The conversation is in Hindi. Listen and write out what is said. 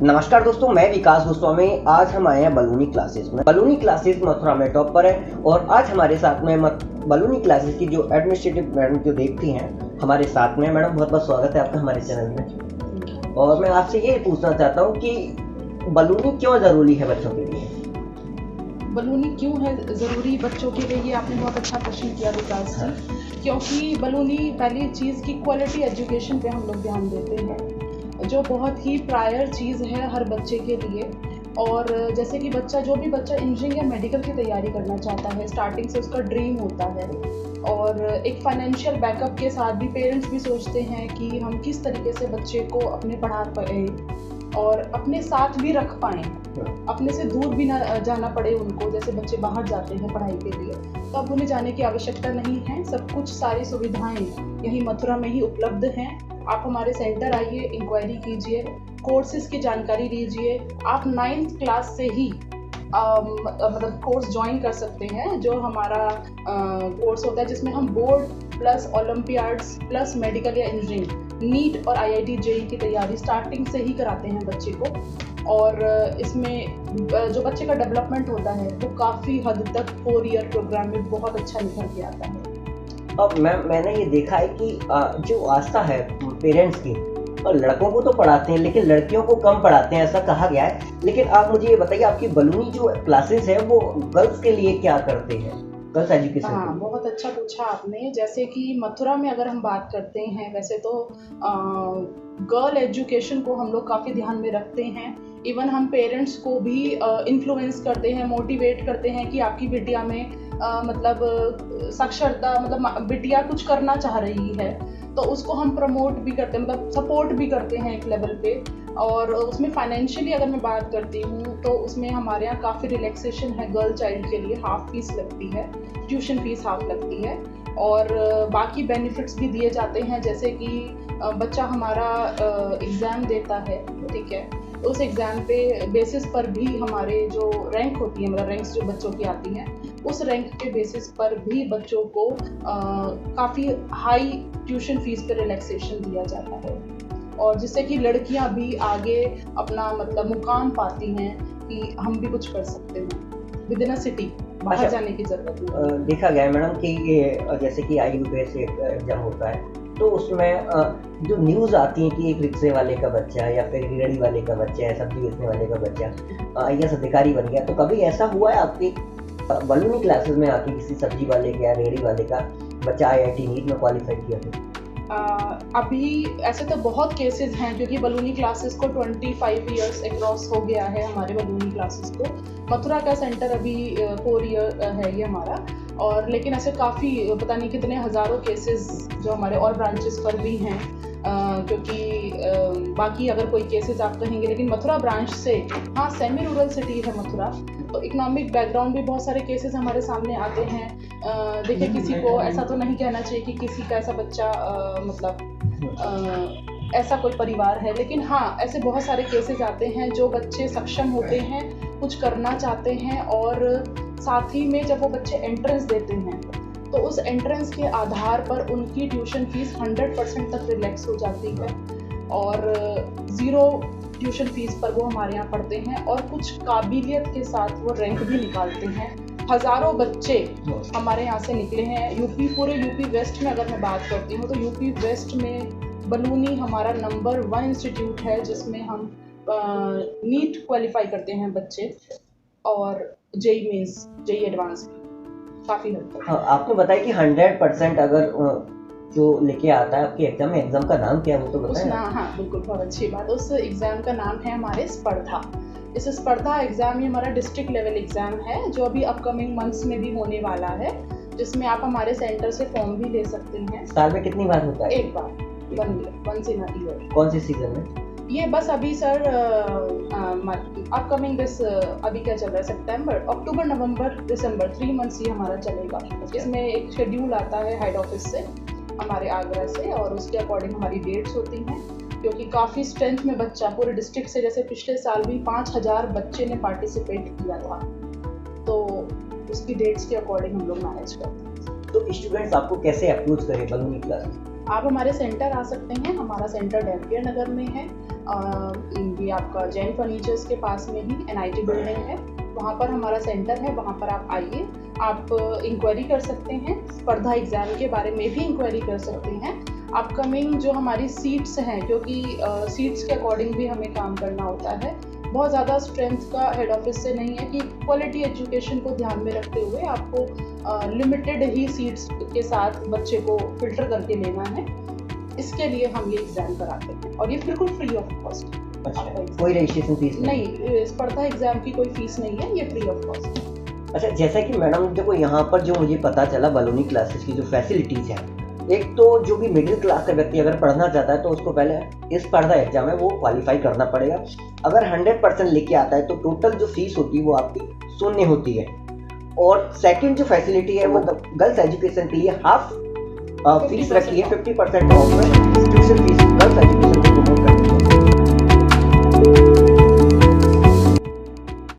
नमस्कार दोस्तों, मैं विकास गोस्वामी। आज हम आए हैं बलूनी क्लासेस में। बलूनी क्लासेस मथुरा में टॉप पर है और आज हमारे साथ में बलूनी क्लासेस की जो एडमिनिस्ट्रेटिव मैडम जो देखती हैं हमारे साथ में। मैडम बहुत बहुत स्वागत है आपका हमारे चैनल में। और मैं आपसे ये पूछना चाहता हूँ कि बलूनी क्यों ज़रूरी है बच्चों के लिए? बलूनी क्यों है ज़रूरी बच्चों के लिए, ये आपने बहुत अच्छा प्रश्न किया विकास जी। क्योंकि बलूनी पहली चीज़ की क्वालिटी एजुकेशन पे हम लोग ध्यान देते हैं, जो बहुत ही प्रायर चीज़ है हर बच्चे के लिए। और जैसे कि जो भी बच्चा इंजीनियरिंग या मेडिकल की तैयारी करना चाहता है, स्टार्टिंग से उसका ड्रीम होता है। और एक फाइनेंशियल बैकअप के साथ भी पेरेंट्स भी सोचते हैं कि हम किस तरीके से बच्चे को अपने पढ़ा पाए और अपने साथ भी रख पाएँ, अपने से दूर भी ना जाना पड़े उनको। जैसे बच्चे बाहर जाते हैं पढ़ाई के लिए, तो अब उन्हें जाने की आवश्यकता नहीं है। सब कुछ सारी सुविधाएं यहीं मथुरा में ही उपलब्ध हैं। आप हमारे सेंटर आइए, इंक्वायरी कीजिए, कोर्सेज़ की जानकारी लीजिए। आप 9th क्लास से ही मतलब कोर्स ज्वाइन कर सकते हैं। जो हमारा कोर्स होता है जिसमें हम board plus Olympiads plus medical या इंजीनियरिंग, नीट और IIT JEE की तैयारी स्टार्टिंग से ही कराते हैं बच्चे को। और इसमें जो बच्चे का डेवलपमेंट होता है वो काफ़ी हद तक 4 ईयर प्रोग्राम में बहुत अच्छा निखर के आता है। अब मैंने ये देखा है कि जो आस्था है पेरेंट्स की, और लड़कों को तो पढ़ाते हैं लेकिन लड़कियों को कम पढ़ाते हैं, ऐसा कहा गया है। लेकिन आप मुझे ये बताइए, आपकी बलूनी जो क्लासेस है वो गर्ल्स के लिए क्या करते हैं, गर्ल्स एजुकेशन? हाँ, बहुत अच्छा पूछा आपने। जैसे कि मथुरा में अगर हम बात करते हैं, वैसे तो गर्ल एजुकेशन को हम लोग काफ़ी ध्यान में रखते हैं। इवन हम पेरेंट्स को भी इन्फ्लुएंस करते हैं, मोटिवेट करते हैं कि आपकी बिटिया में मतलब साक्षरता, मतलब बिटिया कुछ करना चाह रही है तो उसको हम प्रमोट भी करते हैं, मतलब सपोर्ट भी करते हैं एक लेवल पे। और उसमें फाइनेंशियली अगर मैं बात करती हूँ तो उसमें हमारे यहाँ काफ़ी रिलैक्सेशन है। गर्ल चाइल्ड के लिए हाफ फीस लगती है, ट्यूशन फीस हाफ लगती है, और बाकी बेनिफिट्स भी दिए जाते हैं। जैसे कि बच्चा हमारा एग्ज़ाम देता है, ठीक है, तो उस एग्ज़ाम पे बेसिस पर भी हमारे जो रैंक होती है, मतलब रैंक्स जो बच्चों की आती हैं, उस रैंक के बेसिस पर भी बच्चों को काफ़ी हाई ट्यूशन फीस पे रिलैक्सेशन दिया जाता है। और जिससे कि लड़कियां भी आगे अपना मतलब मुकाम पाती हैं कि हम भी कुछ कर सकते हैं विद इन अ सिटी, बाहर जाने की जरूरत नहीं। देखा गया है मैडम कि ये जैसे कि IUPAC एग्जाम होता है तो उसमें जो न्यूज़ आती है कि एक रिक्शे वाले का बच्चा या फिर रेहड़ी वाले का बच्चा या सब्जी बेचने वाले का बच्चा IAS अधिकारी बन गया, तो कभी ऐसा हुआ है आपकी बलूनी क्लासेस में आके किसी सब्जी वाले का या रेहड़ी वाले का बच्चा IIT नीट में क्वालिफाई किया था? अभी ऐसे तो बहुत केसेस हैं, क्योंकि बलूनी क्लासेस को 25 इयर्स अक्रॉस हो गया है हमारे बलूनी क्लासेस को। मथुरा का सेंटर अभी 4 ईयर है ये हमारा। और लेकिन ऐसे काफ़ी पता नहीं कितने हज़ारों केसेस जो हमारे और ब्रांचेस पर भी हैं, क्योंकि बाकी अगर कोई केसेस आप कहेंगे, लेकिन मथुरा ब्रांच से, हाँ, सेमी रूरल सिटी है मथुरा, तो इकोनॉमिक बैकग्राउंड भी बहुत सारे केसेस हमारे सामने आते हैं। देखिए, किसी को ऐसा तो नहीं कहना चाहिए कि किसी का ऐसा बच्चा मतलब ऐसा कोई परिवार है, लेकिन हाँ, ऐसे बहुत सारे केसेस आते हैं जो बच्चे सक्षम होते हैं, कुछ करना चाहते हैं, और साथ ही में जब वो बच्चे एंट्रेंस देते हैं तो उस एंट्रेंस के आधार पर उनकी ट्यूशन फीस 100% तक रिलैक्स हो जाती है, और 0 ट्यूशन फीस पर वो हमारे यहाँ पढ़ते हैं, और कुछ काबिलियत के साथ वो रैंक भी निकालते हैं। हज़ारों बच्चे हमारे यहाँ से निकले हैं। पूरे यूपी वेस्ट में अगर मैं बात करती हूँ तो यूपी वेस्ट में बलूनी हमारा नंबर 1 इंस्टीट्यूट है जिसमें हम नीट क्वालिफाई करते हैं बच्चे, और JEE मेंस, JEE एडवांस काफ़ी हद तक। हाँ, आपने बताया कि 100% अगर जो लेके आता है आपके एग्जाम में, एग्जाम का नाम क्या है वो तो बताएं। हाँ, बिल्कुल, बहुत अच्छी बात। उस एग्ज़ाम का नाम है हमारे स्पर्धा। इस स्पर्धा एग्ज़ाम ये हमारा डिस्ट्रिक्ट लेवल एग्ज़ाम है जो अभी अपकमिंग मंथ्स में भी होने वाला है, जिसमें आप हमारे सेंटर से फॉर्म भी ले सकते हैं। साल में कितनी बार होता है? एक बार, 1 ईयर। कौन सी सीजन में? ये बस अभी सर अपकमिंग दिस अभी क्या चल रहा है, सितंबर, अक्टूबर, नवंबर, दिसंबर, 3 मंथ्स ये हमारा चलेगा। इसमें एक शेड्यूल आता है हेड ऑफिस से, हमारे आगरा से, और उसके अकॉर्डिंग हमारी डेट्स होती हैं, क्योंकि काफ़ी स्ट्रेंथ में बच्चा पूरे डिस्ट्रिक्ट से, जैसे पिछले साल भी 5000 बच्चे ने पार्टिसिपेट किया था, तो उसकी डेट्स के अकॉर्डिंग हम लोग मैनेज करते हैं। तो स्टूडेंट्स आपको कैसे अप्रोच करें बलूनी क्लास? आप हमारे सेंटर आ सकते हैं। हमारा सेंटर डैम्पियर नगर में है। ये आपका जैन फर्नीचर्स के पास में ही NIT बिल्डिंग है, वहाँ पर हमारा सेंटर है। वहाँ पर आप आइए, आप इंक्वायरी कर सकते हैं, स्पर्धा एग्ज़ाम के बारे में भी इंक्वायरी कर सकते हैं। अपकमिंग जो हमारी सीट्स हैं, क्योंकि सीट्स के अकॉर्डिंग भी हमें काम करना होता है, बहुत ज़्यादा स्ट्रेंथ का हेड ऑफिस से नहीं है कि क्वालिटी एजुकेशन को ध्यान में रखते हुए आपको लिमिटेड ही सीट्स के साथ बच्चे को फिल्टर करके लेना है। इसके लिए हम ये एग्ज़ाम कराते हैं और ये बिल्कुल फ्री ऑफ कॉस्ट। अच्छा, कोई रजिस्ट्रेशन फीस नहीं, स्पर्धा एग्ज़ाम की कोई फीस नहीं है, ये फ्री ऑफ कॉस्ट। अच्छा, जैसा कि मैडम देखो यहाँ पर जो मुझे पता चला बलूनी क्लासेस की जो फैसिलिटीज़ हैं, एक तो जो भी मिडिल क्लास का व्यक्ति अगर पढ़ना चाहता है तो उसको पहले इस स्पर्धा एग्जाम है वो क्वालिफाई करना पड़ेगा। अगर 100% लेके आता है तो टोटल जो फीस होती है वो आपकी शून्य होती है। और सेकंड जो फैसिलिटी है वो गर्ल्स एजुकेशन के लिए हाफ फीस रखी है, 50% ऑफ में ट्यूशन फीस गर्ल्स एजुकेशन